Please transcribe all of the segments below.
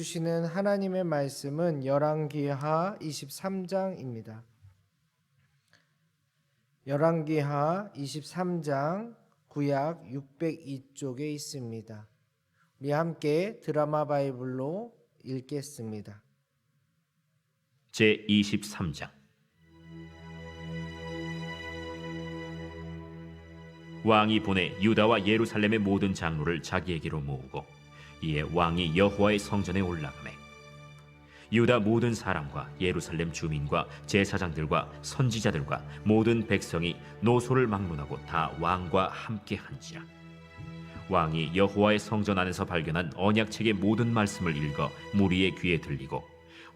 주시는 하나님의 말씀은 열왕기하 23장입니다. 열왕기하 23장 구약 602쪽에 있습니다. 우리 함께 드라마 바이블로 읽겠습니다. 제23장. 왕이 보내 유다와 예루살렘의 모든 장로를 자기에게로 모으고 이에 왕이 여호와의 성전에 올라가매 유다 모든 사람과 예루살렘 주민과 제사장들과 선지자들과 모든 백성이 노소를 막론하고 다 왕과 함께 한지라. 왕이 여호와의 성전 안에서 발견한 언약책의 모든 말씀을 읽어 무리의 귀에 들리고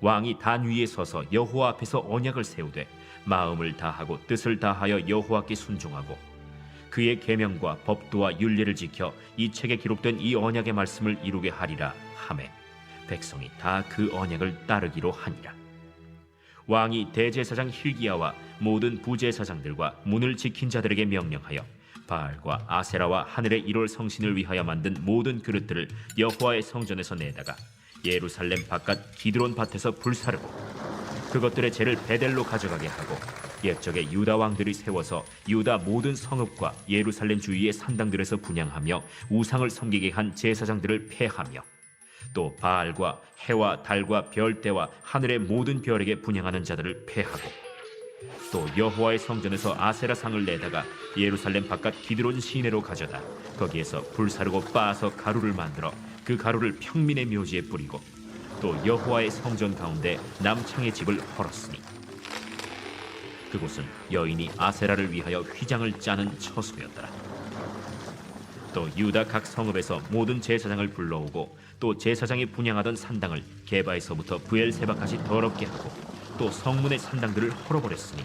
왕이 단 위에 서서 여호와 앞에서 언약을 세우되 마음을 다하고 뜻을 다하여 여호와께 순종하고 그의 계명과 법도와 율례를 지켜 이 책에 기록된 이 언약의 말씀을 이루게 하리라 하매 백성이 다 그 언약을 따르기로 하니라. 왕이 대제사장 hil기야와 모든 부제사장들과 문을 지킨 자들에게 명령하여 바알과 아세라와 하늘의 1월 성신을 위하여 만든 모든 그릇들을 여호와의 성전에서 내다가 예루살렘 바깥 기드론 밭에서 불사르고 그것들의 재를 베델로 가져가게 하고 옛적에 유다 왕들이 세워서 유다 모든 성읍과 예루살렘 주위의 산당들에서 분향하며 우상을 섬기게 한 제사장들을 폐하며 또 바알과 해와 달과 별대와 하늘의 모든 별에게 분향하는 자들을 폐하고 또 여호와의 성전에서 아세라 상을 내다가 예루살렘 바깥 기드론 시내로 가져다 거기에서 불사르고 빻아서 가루를 만들어 그 가루를 평민의 묘지에 뿌리고 또 여호와의 성전 가운데 남창의 집을 헐었으니 그곳은 여인이 아세라를 위하여 휘장을 짜는 처소였더라. 또 유다 각 성읍에서 모든 제사장을 불러오고 또 제사장이 분향하던 산당을 게바에서부터 브엘세바까지 더럽게 하고 또 성문의 산당들을 헐어버렸으니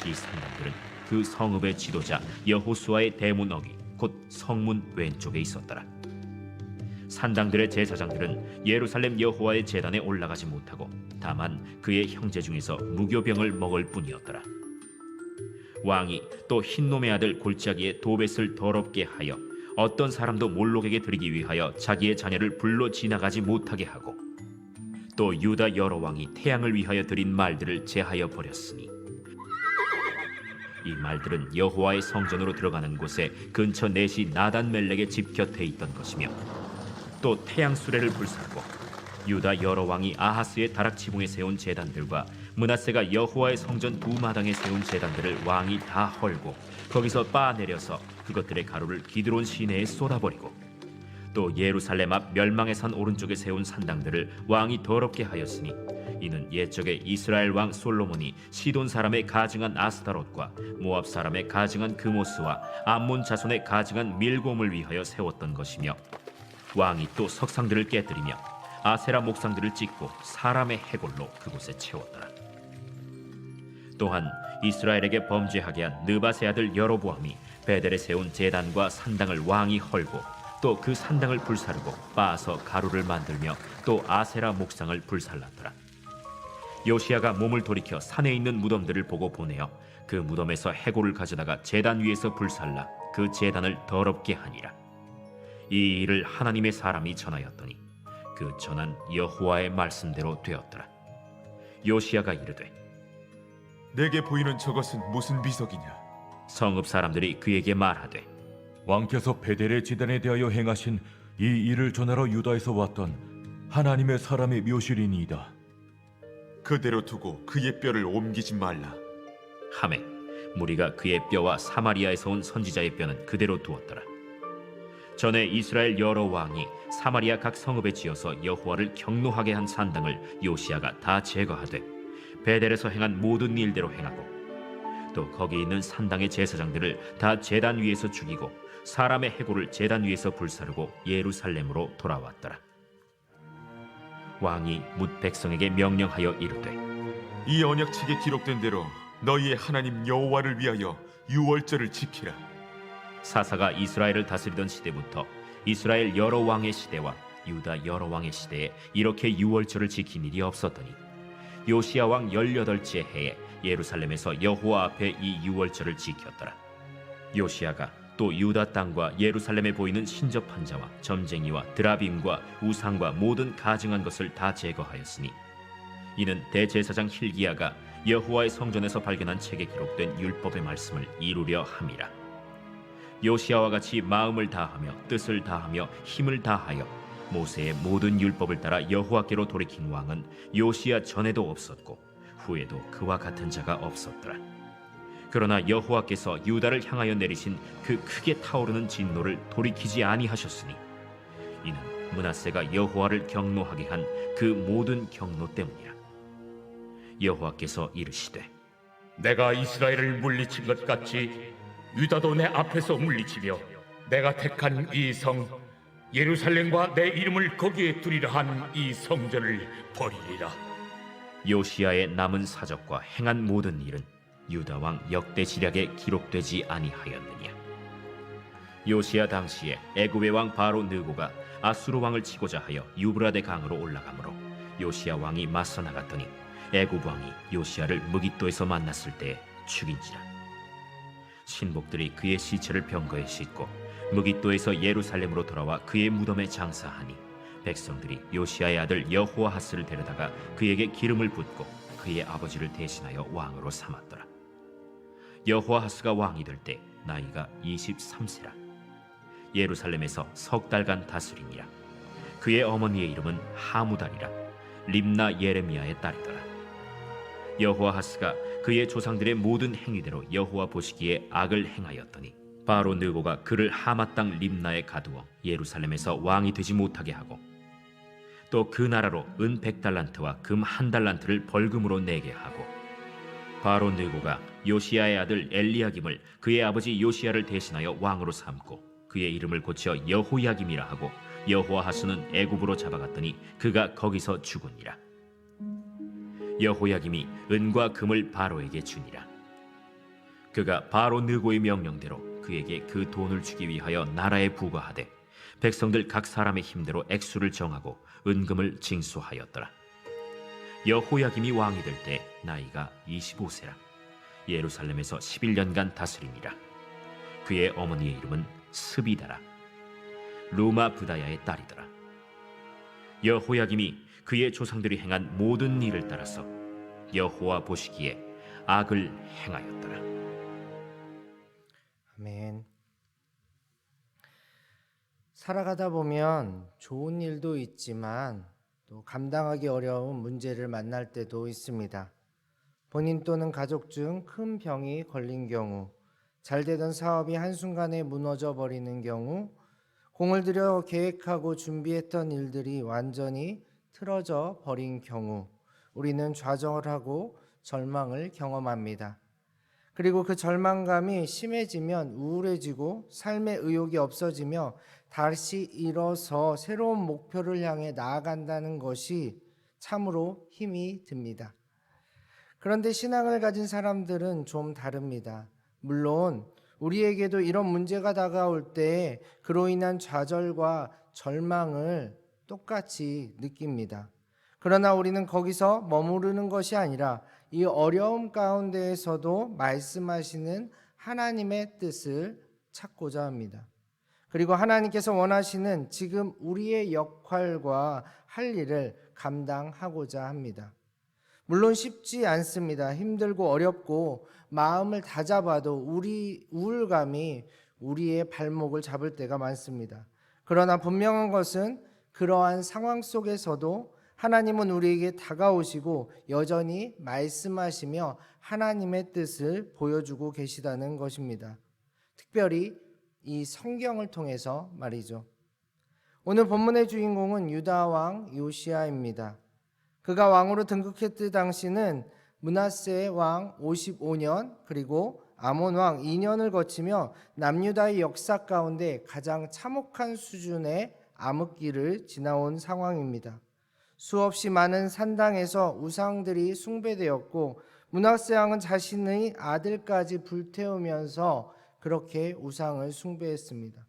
이 산당들은 그 성읍의 지도자 여호수아의 대문 어귀 곧 성문 왼쪽에 있었더라. 산당들의 제사장들은 예루살렘 여호와의 제단에 올라가지 못하고 다만 그의 형제 중에서 무교병을 먹을 뿐이었더라. 왕이 또 흰놈의 아들 골짜기에 도벳을 더럽게 하여 어떤 사람도 몰록에게 드리기 위하여 자기의 자녀를 불러 지나가지 못하게 하고 또 유다 여러 왕이 태양을 위하여 드린 말들을 제하여 버렸으니 이 말들은 여호와의 성전으로 들어가는 곳에 근처 넷이 나단멜렉의 집 곁에 있던 것이며 또 태양 수레를 불사르고 유다 여러 왕이 아하스의 다락 지붕에 세운 제단들과 므낫세가 여호와의 성전 두 마당에 세운 제단들을 왕이 다 헐고 거기서 빻아내려서 그것들의 가루를 기드론 시내에 쏟아버리고 또 예루살렘 앞 멸망의 산 오른쪽에 세운 산당들을 왕이 더럽게 하였으니 이는 옛적에 이스라엘 왕 솔로몬이 시돈 사람의 가증한 아스타롯과 모압 사람의 가증한 그모스와 암몬 자손의 가증한 밀곰을 위하여 세웠던 것이며 왕이 또 석상들을 깨뜨리며 아세라 목상들을 찍고 사람의 해골로 그곳에 채웠더라. 또한 이스라엘에게 범죄하게 한 느바세 아들 여로보암이 베델에 세운 제단과 산당을 왕이 헐고 또 그 산당을 불사르고 빻아서 가루를 만들며 또 아세라 목상을 불살랐더라. 요시야가 몸을 돌이켜 산에 있는 무덤들을 보고 보내어 그 무덤에서 해골을 가져다가 제단 위에서 불살라 그 제단을 더럽게 하니라. 이 일을 하나님의 사람이 전하였더니 그 전한 여호와의 말씀대로 되었더라. 요시야가 이르되 내게 보이는 저것은 무슨 비석이냐? 성읍 사람들이 그에게 말하되 왕께서 베델의 지단에 대하여 행하신 이 일을 전하러 유다에서 왔던 하나님의 사람의 묘실이니이다. 그대로 두고 그의 뼈를 옮기지 말라. 하매 무리가 그의 뼈와 사마리아에서 온 선지자의 뼈는 그대로 두었더라. 전에 이스라엘 여러 왕이 사마리아 각 성읍에 지어서 여호와를 경노하게 한 산당을 요시야가 다 제거하되 베델에서 행한 모든 일대로 행하고 또 거기 있는 산당의 제사장들을 다 제단 위에서 죽이고 사람의 해골을 제단 위에서 불사르고 예루살렘으로 돌아왔더라. 왕이 뭇 백성에게 명령하여 이르되 이 언약책에 기록된 대로 너희의 하나님 여호와를 위하여 유월절을 지키라. 사사가 이스라엘을 다스리던 시대부터 이스라엘 여러 왕의 시대와 유다 여러 왕의 시대에 이렇게 유월절을 지킨 일이 없었더니 요시야 왕 18째 해에 예루살렘에서 여호와 앞에 이 유월절을 지켰더라. 요시야가 또 또 유다 땅과 예루살렘에 보이는 신접한 자와 점쟁이와 드라빔과 우상과 모든 가증한 것을 다 제거하였으니 이는 대제사장 hil기야가 여호와의 성전에서 발견한 책에 기록된 율법의 말씀을 이루려 함이라. 요시야와 같이 마음을 다하며 뜻을 다하며 힘을 다하여 모세의 모든 율법을 따라 여호와께로 돌이킨 왕은 요시야 전에도 없었고 후에도 그와 같은 자가 없었더라. 그러나 여호와께서 유다를 향하여 내리신 그 크게 타오르는 진노를 돌이키지 아니하셨으니 이는 므낫세가 여호와를 경노하게 한 그 모든 경노 때문이라. 여호와께서 이르시되 내가 이스라엘을 물리친 것 같이 유다도 내 앞에서 물리치며 내가 택한 이 성 예루살렘과 내 이름을 거기에 두리라 한 이 성전을 버리리라. 요시야의 남은 사적과 행한 모든 일은 유다 왕 역대 지략에 기록되지 아니하였느냐. 요시야 당시에 애굽의 왕 바로 느고가 아수르 왕을 치고자 하여 유브라데 강으로 올라가므로 요시야 왕이 맞서 나갔더니 애굽 왕이 요시야를 무깃도에서 만났을 때에 죽인지라. 신복들이 그의 시체를 병거에 싣고 무깃도에서 예루살렘으로 돌아와 그의 무덤에 장사하니 백성들이 요시야의 아들 여호아하스를 데려다가 그에게 기름을 붓고 그의 아버지를 대신하여 왕으로 삼았더라. 여호아하스가 왕이 될 때 나이가 23세라. 예루살렘에서 석 달간 다스리니라. 그의 어머니의 이름은 하무달이라. 림나 예레미야의 딸이더라. 여호아하스가 그의 조상들의 모든 행위대로 여호와 보시기에 악을 행하였더니 바로 느고가 그를 하마 땅 림나에 가두어 예루살렘에서 왕이 되지 못하게 하고 또 그 나라로 은 100달란트와 금 1달란트를 벌금으로 내게 하고 바로 느고가 요시야의 아들 엘리야김을 그의 아버지 요시야를 대신하여 왕으로 삼고 그의 이름을 고쳐 여호야김이라 하고 여호아하스는 애굽으로 잡아갔더니 그가 거기서 죽으니라. 여호야김이 은과 금을 바로에게 주니라. 그가 바로 느고의 명령대로 그에게 그 돈을 주기 위하여 나라에 부과하되 백성들 각 사람의 힘대로 액수를 정하고 은금을 징수하였더라. 여호야김이 왕이 될 때 나이가 25세라. 예루살렘에서 11년간 다스리니라. 그의 어머니의 이름은 스비다라. 루마 부다야의 딸이더라. 여호야김이 그의 조상들이 행한 모든 일을 따라서 여호와 보시기에 악을 행하였더라. 아멘. 살아가다 보면 좋은 일도 있지만 또 감당하기 어려운 문제를 만날 때도 있습니다. 본인 또는 가족 중 큰 병이 걸린 경우, 잘 되던 사업이 한순간에 무너져 버리는 경우, 공을 들여 계획하고 준비했던 일들이 완전히 틀어져 버린 경우, 우리는 좌절을 하고 절망을 경험합니다. 그리고 그 절망감이 심해지면 우울해지고 삶의 의욕이 없어지며 다시 일어서 새로운 목표를 향해 나아간다는 것이 참으로 힘이 듭니다. 그런데 신앙을 가진 사람들은 좀 다릅니다. 물론 우리에게도 이런 문제가 다가올 때 그로 인한 좌절과 절망을 똑같이 느낍니다. 그러나 우리는 거기서 머무르는 것이 아니라 이 어려움 가운데에서도 말씀하시는 하나님의 뜻을 찾고자 합니다. 그리고 하나님께서 원하시는 지금 우리의 역할과 할 일을 감당하고자 합니다. 물론 쉽지 않습니다. 힘들고 어렵고 마음을 다잡아도 우리 우울감이 우리의 발목을 잡을 때가 많습니다. 그러나 분명한 것은 그러한 상황 속에서도 하나님은 우리에게 다가오시고 여전히 말씀하시며 하나님의 뜻을 보여주고 계시다는 것입니다. 특별히 이 성경을 통해서 말이죠. 오늘 본문의 주인공은 유다 왕 요시야입니다. 그가 왕으로 등극했을 당시는 므낫세 왕 55년 그리고 아몬 왕 2년을 거치며 남유다의 역사 가운데 가장 참혹한 수준의 암흑기를 지나온 상황입니다. 수없이 많은 산당에서 우상들이 숭배되었고 므낫세 왕은 자신의 아들까지 불태우면서 그렇게 우상을 숭배했습니다.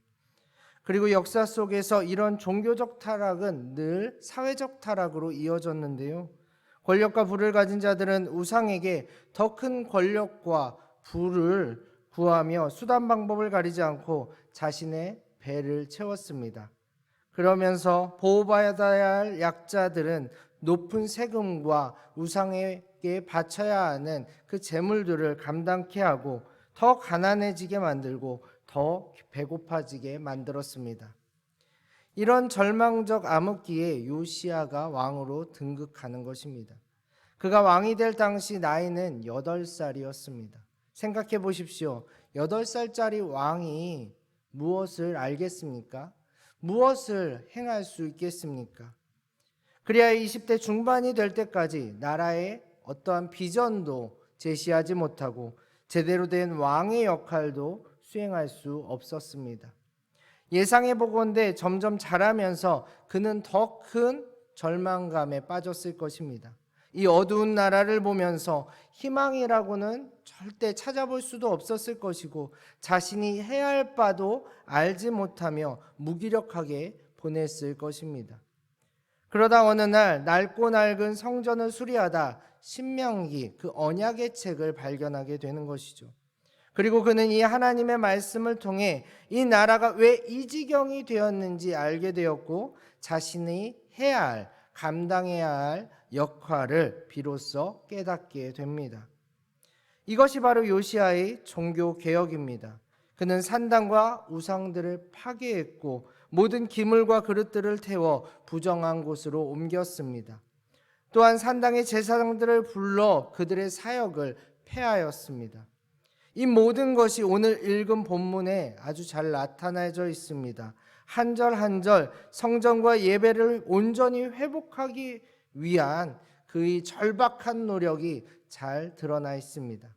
그리고 역사 속에서 이런 종교적 타락은 늘 사회적 타락으로 이어졌는데요. 권력과 부를 가진 자들은 우상에게 더 큰 권력과 부를 구하며 수단 방법을 가리지 않고 자신의 배를 채웠습니다. 그러면서 보호받아야 할 약자들은 높은 세금과 우상에게 바쳐야 하는 그 재물들을 감당케 하고 더 가난해지게 만들고 더 배고파지게 만들었습니다. 이런 절망적 암흑기에 요시야가 왕으로 등극하는 것입니다. 그가 왕이 될 당시 나이는 8살이었습니다. 생각해 보십시오. 8살짜리 왕이 무엇을 알겠습니까? 무엇을 행할 수 있겠습니까? 그래야 20대 중반이 될 때까지 나라의 어떠한 비전도 제시하지 못하고 제대로 된 왕의 역할도 수행할 수 없었습니다. 예상해 보건대 점점 자라면서 그는 더 큰 절망감에 빠졌을 것입니다. 이 어두운 나라를 보면서 희망이라고는 절대 찾아볼 수도 없었을 것이고 자신이 해야 할 바도 알지 못하며 무기력하게 보냈을 것입니다. 그러다 어느 날 낡고 낡은 성전을 수리하다 신명기 그 언약의 책을 발견하게 되는 것이죠. 그리고 그는 이 하나님의 말씀을 통해 이 나라가 왜 이 지경이 되었는지 알게 되었고 자신이 해야 할, 감당해야 할 역할을 비로소 깨닫게 됩니다. 이것이 바로 요시야의 종교 개혁입니다. 그는 산당과 우상들을 파괴했고 모든 기물과 그릇들을 태워 부정한 곳으로 옮겼습니다. 또한 산당의 제사장들을 불러 그들의 사역을 폐하였습니다. 이 모든 것이 오늘 읽은 본문에 아주 잘 나타나져 있습니다. 한 절 한 절 성전과 예배를 온전히 회복하기 위한 그의 절박한 노력이 잘 드러나 있습니다.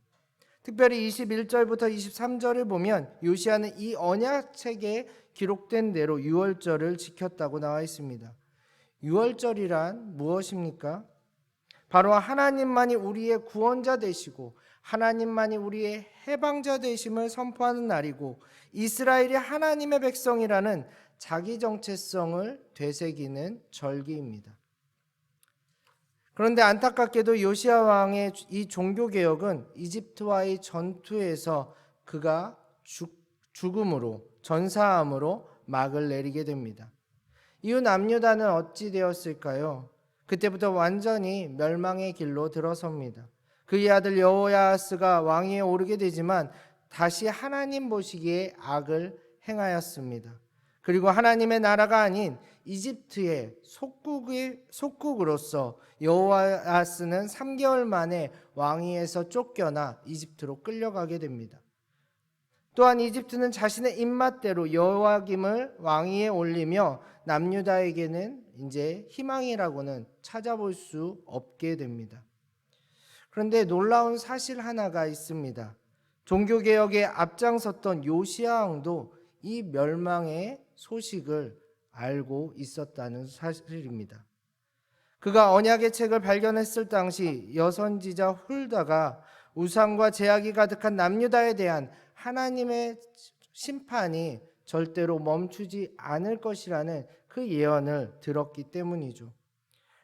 특별히 21절부터 23절을 보면 요시야는 이 언약책에 기록된 대로 유월절을 지켰다고 나와 있습니다. 유월절이란 무엇입니까? 바로 하나님만이 우리의 구원자 되시고 하나님만이 우리의 해방자 되심을 선포하는 날이고 이스라엘이 하나님의 백성이라는 자기 정체성을 되새기는 절기입니다. 그런데 안타깝게도 요시야 왕의 이 종교개혁은 이집트와의 전투에서 그가 죽음으로 전사함으로 막을 내리게 됩니다. 이후 남유다는 어찌 되었을까요? 그때부터 완전히 멸망의 길로 들어섭니다. 그의 아들 여호야하스가 왕위에 오르게 되지만 다시 하나님 보시기에 악을 행하였습니다. 그리고 하나님의 나라가 아닌 이집트의 속국으로서 여호야하스는 3개월 만에 왕위에서 쫓겨나 이집트로 끌려가게 됩니다. 또한 이집트는 자신의 입맛대로 여호야김을 왕위에 올리며 남유다에게는 이제 희망이라고는 찾아볼 수 없게 됩니다. 그런데 놀라운 사실 하나가 있습니다. 종교개혁에 앞장섰던 요시야 왕도 이 멸망의 소식을 알고 있었다는 사실입니다. 그가 언약의 책을 발견했을 당시 여선지자 훌다가 우상과 제약이 가득한 남유다에 대한 하나님의 심판이 절대로 멈추지 않을 것이라는 그 예언을 들었기 때문이죠.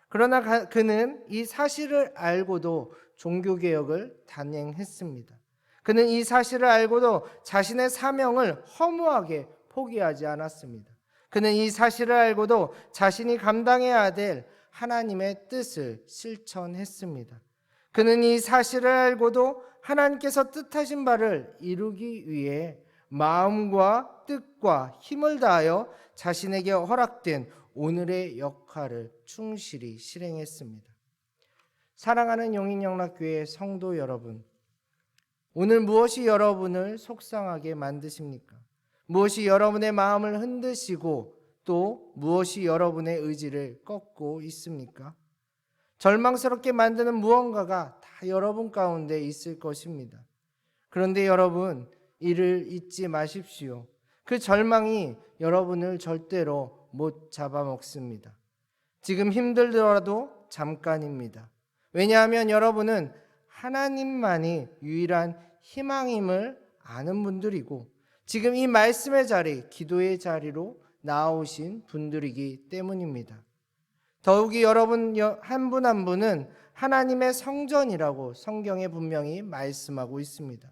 그러나 그는 이 사실을 알고도 종교개혁을 단행했습니다. 그는 이 사실을 알고도 자신의 사명을 허무하게 포기하지 않았습니다. 그는 이 사실을 알고도 자신이 감당해야 될 하나님의 뜻을 실천했습니다. 그는 이 사실을 알고도 하나님께서 뜻하신 바를 이루기 위해 마음과 뜻과 힘을 다하여 자신에게 허락된 오늘의 역할을 충실히 실행했습니다. 사랑하는 용인영락교회 성도 여러분, 오늘 무엇이 여러분을 속상하게 만드십니까? 무엇이 여러분의 마음을 흔드시고 또 무엇이 여러분의 의지를 꺾고 있습니까? 절망스럽게 만드는 무언가가 다 여러분 가운데 있을 것입니다. 그런데 여러분, 이를 잊지 마십시오. 그 절망이 여러분을 절대로 못 잡아먹습니다. 지금 힘들더라도 잠깐입니다. 왜냐하면 여러분은 하나님만이 유일한 희망임을 아는 분들이고 지금 이 말씀의 자리, 기도의 자리로 나오신 분들이기 때문입니다. 더욱이 여러분 한 분 한 분은 하나님의 성전이라고 성경에 분명히 말씀하고 있습니다.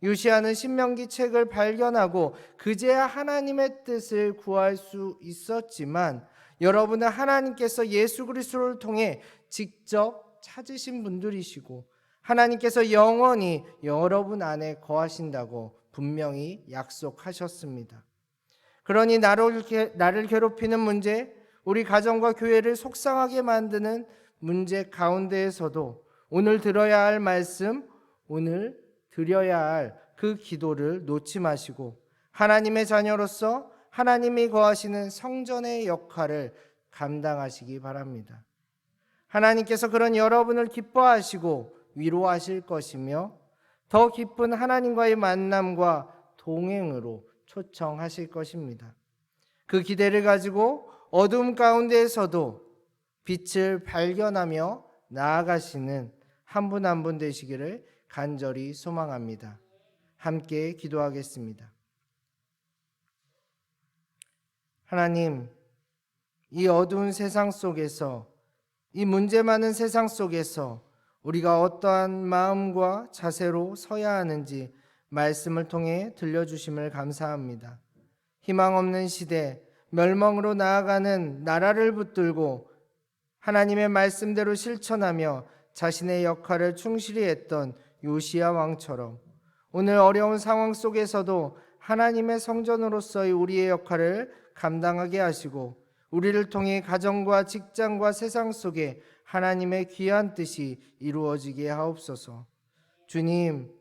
요시야는 신명기 책을 발견하고 그제야 하나님의 뜻을 구할 수 있었지만 여러분은 하나님께서 예수 그리스도를 통해 직접 찾으신 분들이시고 하나님께서 영원히 여러분 안에 거하신다고 분명히 약속하셨습니다. 그러니 나를 괴롭히는 문제, 우리 가정과 교회를 속상하게 만드는 문제 가운데에서도 오늘 들어야 할 말씀, 오늘 드려야 할 그 기도를 놓지 마시고 하나님의 자녀로서 하나님이 거하시는 성전의 역할을 감당하시기 바랍니다. 하나님께서 그런 여러분을 기뻐하시고 위로하실 것이며 더 깊은 하나님과의 만남과 동행으로 초청하실 것입니다. 그 기대를 가지고 어둠 가운데에서도 빛을 발견하며 나아가시는 한 분 한 분 되시기를 간절히 소망합니다. 함께 기도하겠습니다. 하나님, 이 어두운 세상 속에서, 이 문제 많은 세상 속에서 우리가 어떠한 마음과 자세로 서야 하는지 말씀을 통해 들려주심을 감사합니다. 희망 없는 시대, 멸망으로 나아가는 나라를 붙들고 하나님의 말씀대로 실천하며 자신의 역할을 충실히 했던 요시야 왕처럼 오늘 어려운 상황 속에서도 하나님의 성전으로서의 우리의 역할을 감당하게 하시고 우리를 통해 가정과 직장과 세상 속에 하나님의 귀한 뜻이 이루어지게 하옵소서. 주님,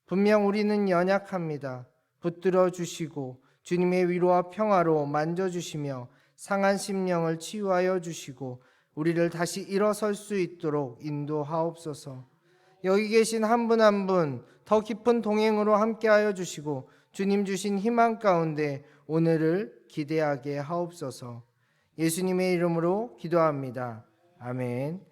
분명 우리는 연약합니다. 붙들어 주시고 주님의 위로와 평화로 만져주시며 상한 심령을 치유하여 주시고 우리를 다시 일어설 수 있도록 인도하옵소서. 여기 계신 한 분 한 분 더 깊은 동행으로 함께하여 주시고 주님 주신 희망 가운데 오늘을 기대하게 하옵소서. 예수님의 이름으로 기도합니다. 아멘.